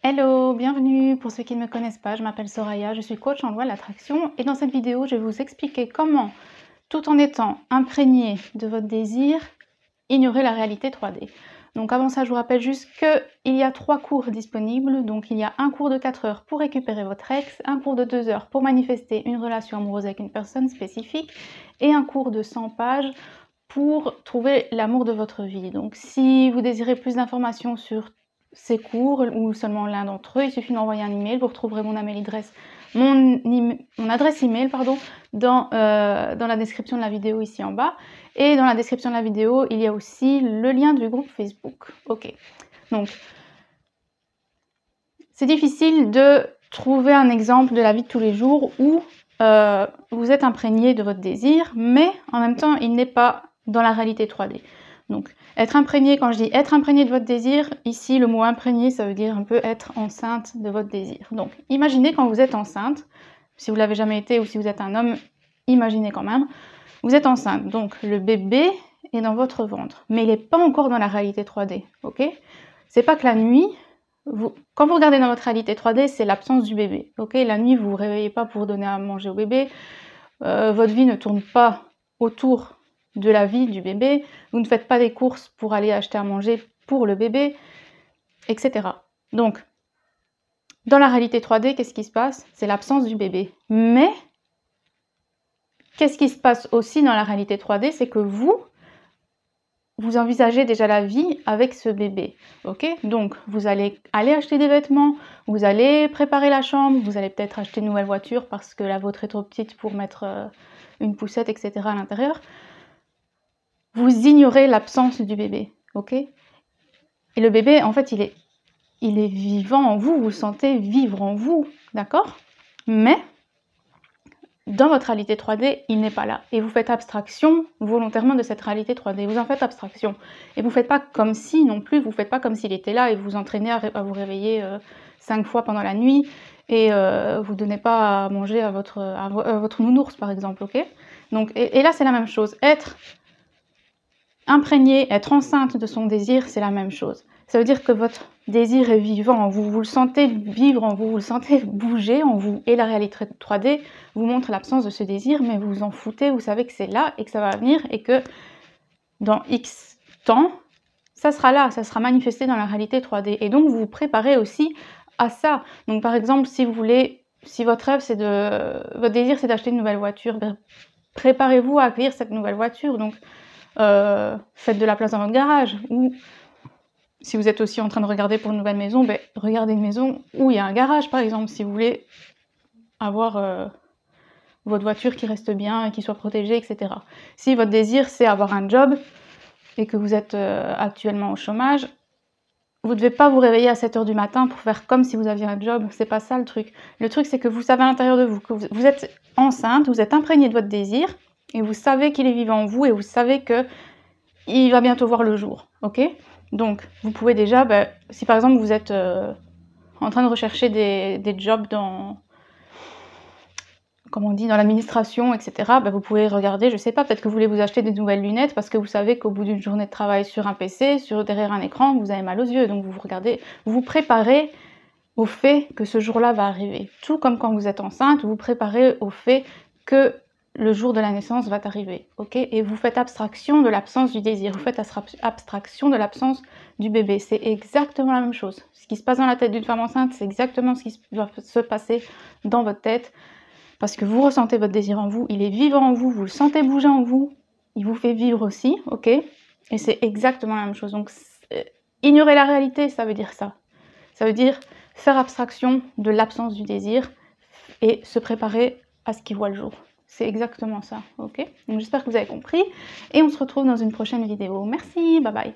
Hello, bienvenue. Pour ceux qui ne me connaissent pas, je m'appelle Soraya, je suis coach en loi de l'attraction et dans cette vidéo, je vais vous expliquer comment, tout en étant imprégné de votre désir, ignorer la réalité 3D. Donc avant ça, je vous rappelle juste qu'il y a 3 cours disponibles. Donc il y a un cours de 4 heures pour récupérer votre ex, un cours de 2 heures pour manifester une relation amoureuse avec une personne spécifique et un cours de 100 pages pour trouver l'amour de votre vie. Donc si vous désirez plus d'informations sur ces cours ou seulement l'un d'entre eux, il suffit d'envoyer un email. Vous retrouverez mon adresse email dans la description de la vidéo ici en bas. Et dans la description de la vidéo, il y a aussi le lien du groupe Facebook. Ok, donc c'est difficile de trouver un exemple de la vie de tous les jours où vous êtes imprégné de votre désir, mais en même temps, il n'est pas dans la réalité 3D. Donc, être imprégné, quand je dis être imprégné de votre désir, ici, le mot imprégné, ça veut dire un peu être enceinte de votre désir. Donc, imaginez quand vous êtes enceinte, si vous ne l'avez jamais été ou si vous êtes un homme, imaginez quand même, vous êtes enceinte, donc le bébé est dans votre ventre, mais il n'est pas encore dans la réalité 3D, ok? C'est pas que la nuit, quand vous regardez dans votre réalité 3D, c'est l'absence du bébé, ok? La nuit, vous ne vous réveillez pas pour donner à manger au bébé, votre vie ne tourne pas autour de la vie du bébé, vous ne faites pas des courses pour aller acheter à manger pour le bébé, etc. Donc, dans la réalité 3D, qu'est-ce qui se passe? C'est l'absence du bébé. Mais, qu'est-ce qui se passe aussi dans la réalité 3D? C'est que vous envisagez déjà la vie avec ce bébé, ok? Donc, vous allez aller acheter des vêtements, vous allez préparer la chambre, vous allez peut-être acheter une nouvelle voiture parce que la vôtre est trop petite pour mettre une poussette, etc. à l'intérieur. Vous ignorez l'absence du bébé, ok? Et le bébé, en fait, il est vivant en vous, vous le sentez vivre en vous, d'accord? Mais, dans votre réalité 3D, il n'est pas là. Et vous faites abstraction volontairement de cette réalité 3D. Vous en faites abstraction. Et vous ne faites pas comme si non plus, vous ne faites pas comme s'il était là et vous vous entraînez à vous réveiller 5 fois pendant la nuit et vous ne donnez pas à manger à votre nounours, par exemple, ok? Donc, et là, c'est la même chose. Être imprégné, être enceinte de son désir, c'est la même chose. Ça veut dire que votre désir est vivant en vous, vous le sentez vivre en vous, vous le sentez bouger en vous. Et la réalité 3D vous montre l'absence de ce désir, mais vous vous en foutez, vous savez que c'est là et que ça va venir et que dans X temps, ça sera là, ça sera manifesté dans la réalité 3D. Et donc vous vous préparez aussi à ça. Donc par exemple, si votre rêve votre désir c'est d'acheter une nouvelle voiture, ben, préparez-vous à accueillir cette nouvelle voiture. Donc faites de la place dans votre garage, ou si vous êtes aussi en train de regarder pour une nouvelle maison, ben, regardez une maison où il y a un garage par exemple, si vous voulez avoir votre voiture qui reste bien, qui soit protégée, etc. Si votre désir c'est avoir un job et que vous êtes actuellement au chômage, vous ne devez pas vous réveiller à 7 h du matin pour faire comme si vous aviez un job, c'est pas ça le truc. Le truc c'est que vous savez à l'intérieur de vous que vous êtes enceinte, vous êtes imprégné de votre désir, et vous savez qu'il est vivant en vous et vous savez qu'il va bientôt voir le jour, ok? Donc, vous pouvez déjà, si par exemple vous êtes en train de rechercher des jobs dans l'administration, etc., vous pouvez regarder, je sais pas, peut-être que vous voulez vous acheter des nouvelles lunettes parce que vous savez qu'au bout d'une journée de travail sur un PC, derrière un écran, vous avez mal aux yeux. Donc, vous vous préparez au fait que ce jour-là va arriver. Tout comme quand vous êtes enceinte, vous vous préparez au fait que le jour de la naissance va arriver, ok? Et vous faites abstraction de l'absence du désir, vous faites abstraction de l'absence du bébé. C'est exactement la même chose. Ce qui se passe dans la tête d'une femme enceinte, c'est exactement ce qui va se passer dans votre tête, parce que vous ressentez votre désir en vous, il est vivant en vous, vous le sentez bouger en vous, il vous fait vivre aussi, ok? Et c'est exactement la même chose. Donc, ignorer la réalité, ça veut dire ça. Ça veut dire faire abstraction de l'absence du désir et se préparer à ce qui voit le jour. C'est exactement ça, ok? Donc j'espère que vous avez compris et on se retrouve dans une prochaine vidéo. Merci, bye bye!